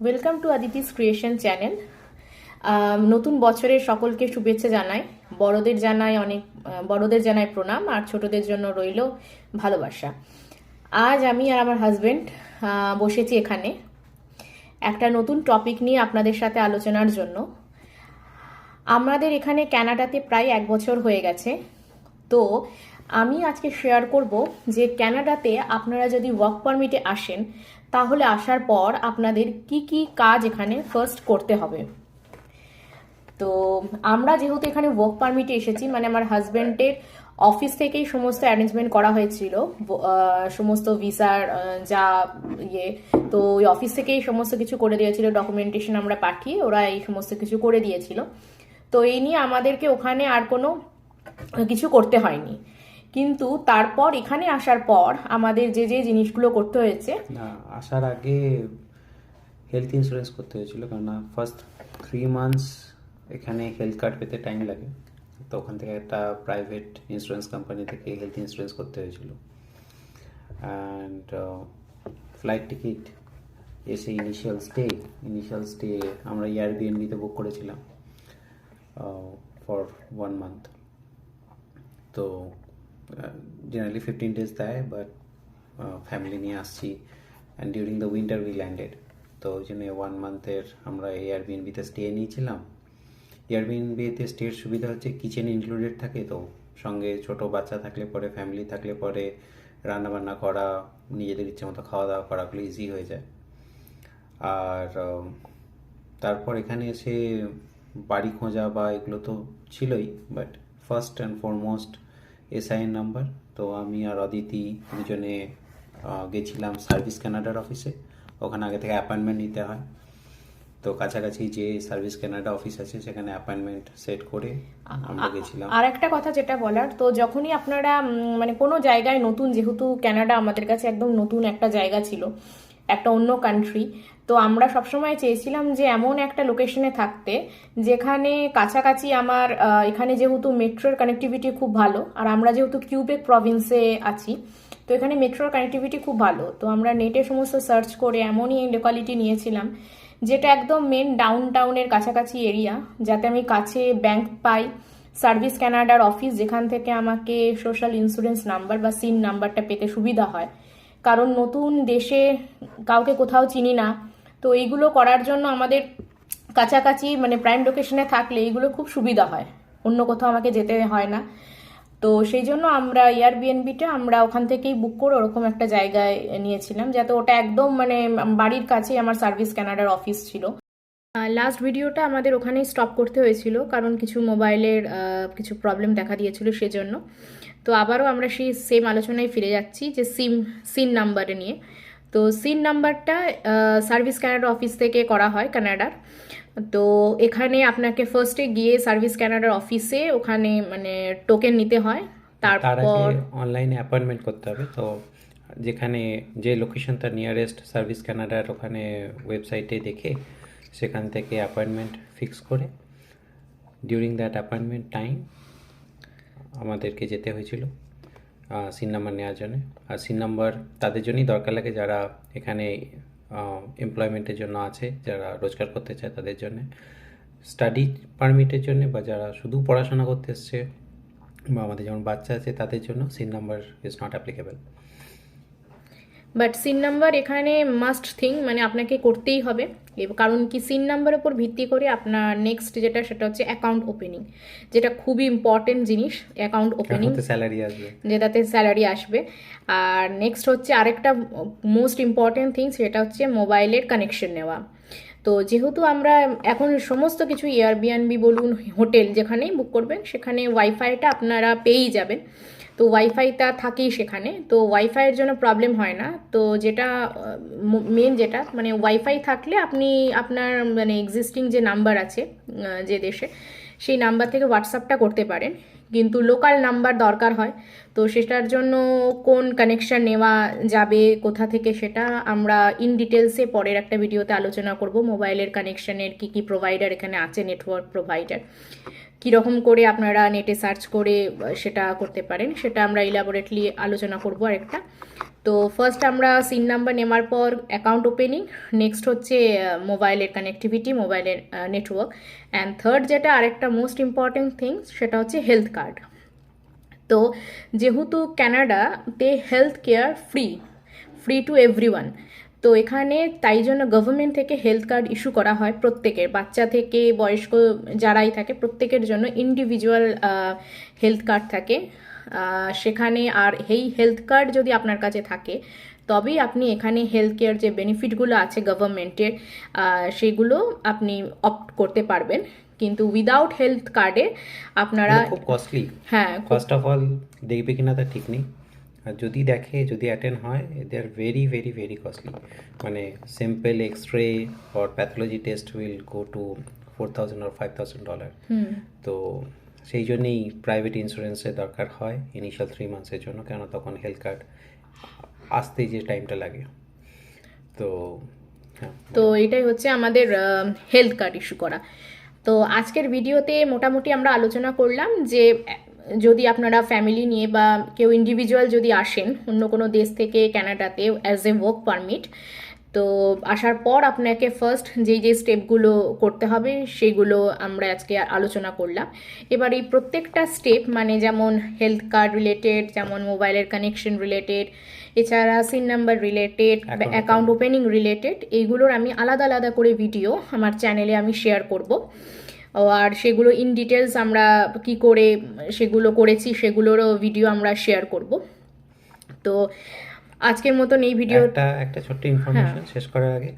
Welcome to Aditi's creation channel. নতুন বছরের সকলকে শুভেচ্ছা জানাই। বড়দের জানাই প্রণাম, আর ছোটদের জন্য রইল ভালোবাসা। আজ আমি আর আমার হাজবেন্ড বসেছি এখানে একটা নতুন টপিক নিয়ে আপনাদের সাথে আলোচনার জন্য। আমাদের এখানে কানাডাতে প্রায় 1 বছর হয়ে গেছে। তো আমি আজকে শেয়ার করব যে কানাডাতে আপনারা যদি ওয়ার্ক পারমিটে আসেন, তাহলে আসার পর আপনাদের কি কি কাজ এখানে ফার্স্ট করতে হবে। তো আমরা যেহেতু এখানে ওয়ার্ক পারমিটে এসেছি, মানে আমার হাজব্যান্ডের অফিস থেকেই সমস্ত অ্যারেঞ্জমেন্ট করা হয়েছিল, সমস্ত ভিসার যা তো ওই অফিস থেকেই সমস্ত কিছু করে দিয়েছিল, ডকুমেন্টেশন আমরা পাঠিয়ে ওরা এই সমস্ত কিছু করে দিয়েছিল। তো এই নিয়ে আমাদেরকে ওখানে আর কোনো কিছু করতে হয়নি। কিন্তু তারপর এখানে আসার পর আমাদের যে যে জিনিসগুলো করতে হয়েছে, না, আসার আগে হেলথ ইন্স্যুরেন্স করতে হয়েছিল, কারণ ফার্স্ট 3 মান্থস এখানে হেলথ কার্ড পেতে টাইম লাগে। তো ওখান থেকে একটা প্রাইভেট ইন্স্যুরেন্স কোম্পানি থেকে হেলথ ইন্স্যুরেন্স করতে হয়েছিল। অ্যান্ড ফ্লাইট টিকিট, এসে ইনিশিয়াল স্টে আমরা এয়ারবিএনবিতে বুক করেছিলাম ফর 1 মান্থ। তো জেনারেলি 15 days দেয়, বাট ফ্যামিলি নিয়ে আসছি and during the winter we landed. তো ওই জন্য 1 মান্থের আমরা এয়ারবিএনবিতে স্টে নিয়েছিলাম। এয়ারবিএনবিতে স্টের সুবিধা হচ্ছে কিচেন ইনক্লুডেড থাকে, তো সঙ্গে ছোট বাচ্চা থাকলে পরে, ফ্যামিলি থাকলে পরে রান্নাবান্না করা, নিজেদের ইচ্ছে মতো খাওয়া দাওয়া করাগুলো ইজি হয়ে যায়। আর তারপর এখানে এসে বাড়ি খোঁজা বা এগুলো তো ছিলই, but first and foremost SIN number. তো আমি আর অদিতি দুজনে গেছিলাম সার্ভিস কানাডার অফিসে। ওখানে আগে থেকে অ্যাপয়েন্টমেন্ট নিতে হয়। তো কাছাকাছি যে সার্ভিস কানাডা অফিস আছে সেখানে অ্যাপয়েন্টমেন্ট সেট করে আমরা গেছিলাম। আর একটা কথা যেটা বলার, তো যখনই আপনারা মানে কোনো জায়গায় নতুন, যেহেতু কানাডা আমাদের কাছে একদম নতুন একটা জায়গা ছিল, একটা অন্য কান্ট্রি, তো আমরা সবসময় চেয়েছিলাম যে এমন একটা লোকেশনে থাকতে যেখানে কাছাকাছি আমার এখানে যেহেতু মেট্রোর কানেক্টিভিটি খুব ভালো, আর আমরা যেহেতু কিউবেক প্রভিন্সে আছি, তো এখানে মেট্রোর কানেক্টিভিটি খুব ভালো। তো আমরা নেটে সমস্ত সার্চ করে এমনই লোকালিটি নিয়েছিলাম যেটা একদম মেন ডাউন টাউনের কাছাকাছি এরিয়া, যাতে আমি কাছে ব্যাংক পাই, সার্ভিস কানাডার অফিস যেখান থেকে আমাকে সোশ্যাল ইন্স্যুরেন্স নাম্বার বা সিন নাম্বারটা পেতে সুবিধা হয়। কারণ নতুন দেশে কাউকে কোথাও চিনি না, তো এইগুলো করার জন্য আমাদের কাছাকাছি মানে প্রাইম লোকেশনে থাকলে এইগুলো খুব সুবিধা হয়, অন্য কোথাও আমাকে যেতে হয় না। তো সেই জন্য আমরা এয়ারবিএনবিটা আমরা ওখান থেকেই বুক করে ওরকম একটা জায়গায় নিয়েছিলাম, যাতে ওটা একদম মানে বাড়ির কাছেই আমার সার্ভিস কানাডার অফিস ছিল। লাস্ট ভিডিওটা আমাদের ওখানেই স্টপ করতে হয়েছিল, কারণ কিছু মোবাইলের কিছু প্রবলেম দেখা দিয়েছিল সেজন্য। তো আবারও আমরা সেই সেম আলোচনায় ফিরে যাচ্ছি যে সিন নাম্বারে নিয়ে। তো সিন নাম্বারটা সার্ভিস কানাডা অফিস থেকে করা হয় কানাডার। তো এখানে আপনাকে ফার্স্টে গিয়ে সার্ভিস কানাডার অফিসে ওখানে মানে টোকেন নিতে হয়, তার তারপর আগে অনলাইনে অ্যাপয়েন্টমেন্ট করতে হবে। তো যেখানে যে লোকেশনটা নিয়ারেস্ট সার্ভিস কানাডার, ওখানে ওয়েবসাইটে দেখে সেখান থেকে অ্যাপয়েন্টমেন্ট ফিক্স করে ডিউরিং দ্যাট অ্যাপয়েন্টমেন্ট টাইম আমাদেরকে যেতে হয়েছিল সিন নাম্বার নেওয়ার জন্য। আর সিন নাম্বার তাদের জন্যই দরকার লাগে যারা এখানে এমপ্লয়মেন্টের জন্য আছে, যারা রোজগার করতে চায় তাদের জন্য, স্টাডি পারমিটের জন্য, বা যারা শুধু পড়াশোনা করতে এসছে, বা আমাদের যেমন বাচ্চা আছে তাদের জন্য SIM number is not applicable. But SIM number এখানে মাস্ট থিং, মানে আপনাকে করতেই হবে। কারণ কি, সিন নাম্বারের উপর ভিত্তি করে আপনার নেক্সট যেটা সেটা হচ্ছে অ্যাকাউন্ট ওপেনিং, যেটা খুবই ইম্পর্টেন্ট জিনিস। অ্যাকাউন্ট ওপেনিং স্যালারি আসবে, যেটাতে স্যালারি আসবে। আর নেক্সট হচ্ছে আরেকটা মোস্ট ইম্পর্টেন্ট থিং, সেটা হচ্ছে মোবাইলের কানেকশন নেওয়া। তো যেহেতু আমরা এখন সমস্ত কিছু এয়ারবিএনবি বলুন, হোটেল যেখানেই বুক করবেন সেখানে ওয়াইফাইটা আপনারা পেয়েই যাবেন। তো ওয়াইফাইটা থাকেই সেখানে, তো ওয়াইফাইয়ের জন্য প্রবলেম হয় না। তো যেটা মেন, যেটা মানে ওয়াইফাই থাকলে আপনি আপনার মানে এক্সিস্টিং যে নাম্বার আছে যে দেশে, সেই নাম্বার থেকে হোয়াটসঅ্যাপটা করতে পারেন, কিন্তু লোকাল নাম্বার দরকার হয়। তো সেটার জন্য কোন কানেকশন নেওয়া যাবে কোথা থেকে, সেটা আমরা ইন ডিটেলসে পরের একটা ভিডিওতে আলোচনা করব। মোবাইলের কানেকশনের কি কি প্রোভাইডার এখানে আছে, নেটওয়ার্ক প্রোভাইডার কীরকম করে আপনারা নেটে সার্চ করে সেটা করতে পারেন, সেটা আমরা ইলাবোরেটলি আলোচনা করব আরেকটা। তো তো ফার্স্ট আমরা সিন নাম্বার নেওয়ার পর অ্যাকাউন্ট ওপেনিং, নেক্সট হচ্ছে মোবাইলের কানেক্টিভিটি, মোবাইলের নেটওয়ার্ক, অ্যান্ড থার্ড যেটা আরেকটা মোস্ট ইম্পর্টেন্ট থিংস সেটা হচ্ছে হেলথ কার্ড। তো যেহেতু ক্যানাডাতে health care free to everyone, তো এখানে তাই জন্য গভর্নমেন্ট থেকে হেলথ কার্ড ইস্যু করা হয় প্রত্যেকের, বাচ্চা থেকে বয়স্ক যারাই থাকে প্রত্যেকের জন্য ইন্ডিভিজুয়াল হেলথ কার্ড থাকে সেখানে। আর এই হেলথ কার্ড যদি আপনার কাছে থাকে তবেই আপনি এখানে হেলথ কেয়ার যে বেনিফিটগুলো আছে গভর্নমেন্টের সেগুলো আপনি অপ্ট করতে পারবেন, কিন্তু উইদাউট হেলথ কার্ডে আপনারা খুব কস্টলি। হ্যাঁ ফার্স্ট অফ অল দেখবে কিনা তা ঠিক নেই, আর যদি দেখে, যদি অ্যাটেন্ড হয়, they are very very very costly. মানে simple X-ray or pathology test will go to $4,000 or $5,000। তো সেই জন্যেই প্রাইভেট ইন্স্যুরেন্সের দরকার হয় ইনিশিয়াল 3 মান্থসের জন্য, কেন তখন হেলথ কার্ড আসতে যে টাইমটা লাগে। তো হ্যাঁ, তো এটাই হচ্ছে আমাদের হেলথ কার্ড ইস্যু করা। তো আজকের ভিডিওতে মোটামুটি আমরা আলোচনা করলাম যে যদি আপনারা ফ্যামিলি নিয়ে বা কেউ ইন্ডিভিজুয়াল যদি আসেন অন্য কোনো দেশ থেকে ক্যানাডাতে অ্যাজ এ ওয়ার্ক পারমিট, তো আসার পর আপনাকে ফার্স্ট যেই স্টেপগুলো করতে হবে সেগুলো আমরা আজকে আলোচনা করলাম। এবার এই প্রত্যেকটা স্টেপ মানে যেমন হেলথ কার্ড রিলেটেড, যেমন মোবাইলের কানেকশন রিলেটেড, এছাড়া SIM number related, account opening related, এইগুলোর আমি আলাদা আলাদা করে ভিডিও আমার চ্যানেলে আমি শেয়ার করব। আর সেগুলো ইন ডিটেলস আমরা কি করে সেগুলো করেছি সেগুলোরও ভিডিও আমরা শেয়ার করব। তো আজকের মতন এই ভিডিও একটা ছোট্ট ইনফরমেশন শেষ করার আগে,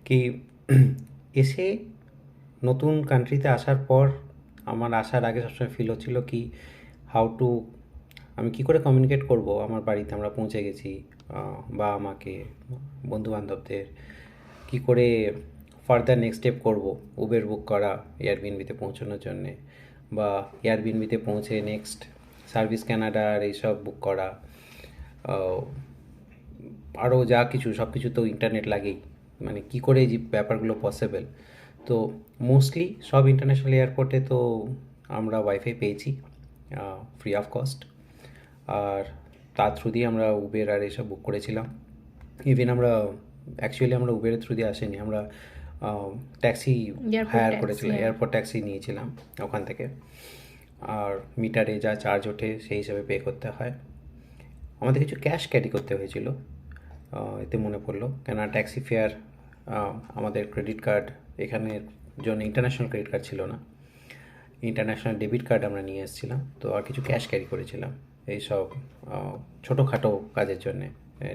কি এসে নতুন কান্ট্রিতে আসার পর আমার আসার আগে সবসময় ফিল হচ্ছিল কি আমি কি করে কমিউনিকেট করব আমার বাড়িতে আমরা পৌঁছে গেছি, বা আমাকে বন্ধুবান্ধবদের কি করে ফার্দার নেক্সট স্টেপ করব, উবের বুক করা এয়ারবিএনবিতে পৌঁছানোর জন্যে, বা এয়ারবিএনবিতে পৌঁছে নেক্সট সার্ভিস ক্যানাডার এইসব বুক করা, আরও যা কিছু সব কিছু তো ইন্টারনেট লাগেই, মানে কি করে এই যে ব্যাপারগুলো পসিবল। তো মোস্টলি সব ইন্টারন্যাশনাল এয়ারপোর্টে তো আমরা ওয়াইফাই পেয়েছি ফ্রি অফ কস্ট, আর তার থ্রু দিয়ে আমরা উবের আর এসব বুক করেছিলাম। ইভেন আমরা উবেরের থ্রু দিয়ে আসেনি, আমরা ট্যাক্সি হায়ার করেছিলাম, এয়ারপোর্ট ট্যাক্সি নিয়েছিলাম ওখান থেকে, আর মিটারে যা চার্জ ওঠে সেই হিসাবে পে করতে হয়। আমাদের কিছু ক্যাশ ক্যারি করতে হয়েছিল, এতে মনে পড়লো, কেন ট্যাক্সি ফেয়ার আমাদের ক্রেডিট কার্ড এখানের জন্য ইন্টারন্যাশনাল ক্রেডিট কার্ড ছিল না, ইন্টারন্যাশনাল ডেবিট কার্ড আমরা নিয়ে এসেছিলাম। তো আর কিছু ক্যাশ ক্যারি করেছিলাম এইসব ছোটোখাটো কাজের জন্যে,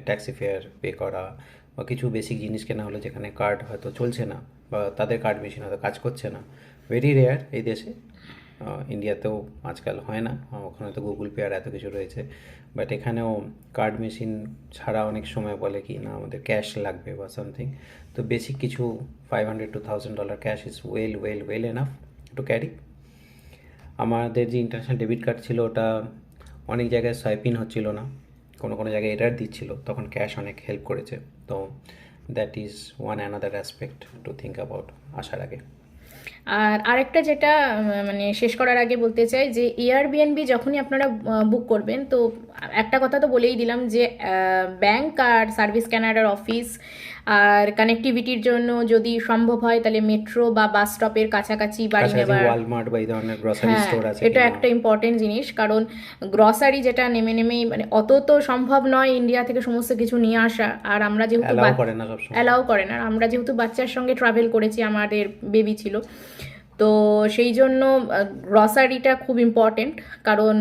ট্যাক্সি ফেয়ার পে করা বা কিছু বেসিক জিনিস কেনা হলো যেখানে কার্ড হয়তো চলছে না বা তাদের কার্ড মেশিন হয়তো কাজ করছে না, ভেরি রেয়ার এই দেশে। ইন্ডিয়াতেও আজকাল হয় না, ওখানে তো গুগল পে আর এত কিছু রয়েছে, বাট এখানেও কার্ড মেশিন ছাড়া অনেক সময় বলে কি না আমাদের ক্যাশ লাগবে বা সামথিং। তো বেসিক কিছু $500 to $1,000 cash is well enough to carry. আমাদের যে ইন্টারন্যাশনাল ডেবিট কার্ড ছিল ওটা অনেক জায়গায় সোয়াইপ ইন হচ্ছিল না, কোনো জায়গায় এরার দিচ্ছিল, তখন ক্যাশ অনেক হেল্প করেছে। তো that is one another aspect to think about আসার আগে। আর আরেকটা যেটা মানে শেষ করার আগে বলতে চাই যে এয়ারবিএনবি যখনই আপনারা বুক করবেন, তো একটা কথা তো বলেই দিলাম যে ব্যাংক আর সার্ভিস ক্যানাডার অফিস আর কানেক্টিভিটির জন্য যদি সম্ভব হয় তাহলে মেট্রো বা বাস স্টপের কাছাকাছি বাড়ি নেবার, ওয়ালমার্ট বা এই ধরনের গ্রসারি স্টোর আছে, এটা একটা ইম্পর্টেন্ট জিনিস, কারণ গ্রসারি যেটা নেমেই মানে অত তো সম্ভব নয় ইন্ডিয়া থেকে সমস্ত কিছু নিয়ে আসা, আর আমরা যেহেতু অ্যালাউ করে না, আমরা যেহেতু বাচ্চার সঙ্গে ট্রাভেল করেছি, আমাদের বেবি ছিল, তো সেই জন্য গ্রসারিটা খুব ইম্পর্টেন্ট, কারণ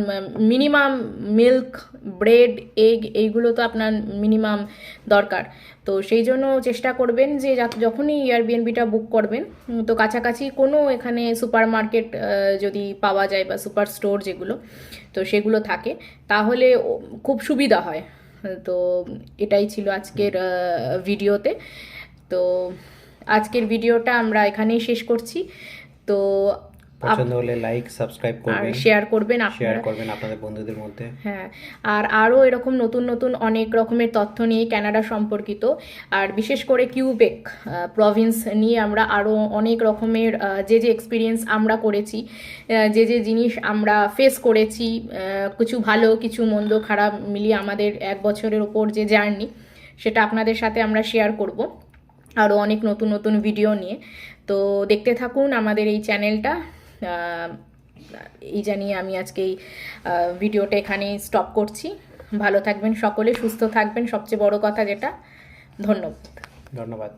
মিনিমাম মিল্ক, ব্রেড, এগ এইগুলো তো আপনার মিনিমাম দরকার। তো সেই জন্য চেষ্টা করবেন যে যখনই এয়ারবিএনবিটা বুক করবেন তো কাছাকাছি কোনো এখানে সুপার মার্কেট যদি পাওয়া যায় বা সুপার স্টোর যেগুলো, তো সেগুলো থাকে তাহলে খুব সুবিধা হয়। তো এটাই ছিল আজকের ভিডিওতে। তো আজকের ভিডিওটা আমরা এখানেই শেষ করছি। তো পছন্দ হলে লাইক সাবস্ক্রাইব আর করবেন, শেয়ার করবেন শেয়ার আপনারা। করবেন আপনাদের বন্ধুদের মধ্যে। হ্যাঁ, আর আরও এরকম নতুন নতুন অনেক রকমের তথ্য নিয়ে কানাডা সম্পর্কিত, আর বিশেষ করে কিউবেক প্রভিন্স নিয়ে আমরা আরও অনেক রকমের যে যে এক্সপিরিয়েন্স আমরা করেছি, যে যে জিনিস আমরা ফেস করেছি, কিছু ভালো কিছু মন্দ খারাপ মিলিয়ে আমাদের 1 বছরের ওপর যে জার্নি, সেটা আপনাদের সাথে আমরা শেয়ার করব আরও অনেক নতুন নতুন ভিডিও নিয়ে। তো দেখতে থাকুন আমাদের এই চ্যানেলটা। এই জানিয়ে আমি আজকে এই ভিডিওটা এখানেই স্টপ করছি। ভালো থাকবেন সকলে, সুস্থ থাকবেন, সবচেয়ে বড় কথা যেটা। ধন্যবাদ। ধন্যবাদ।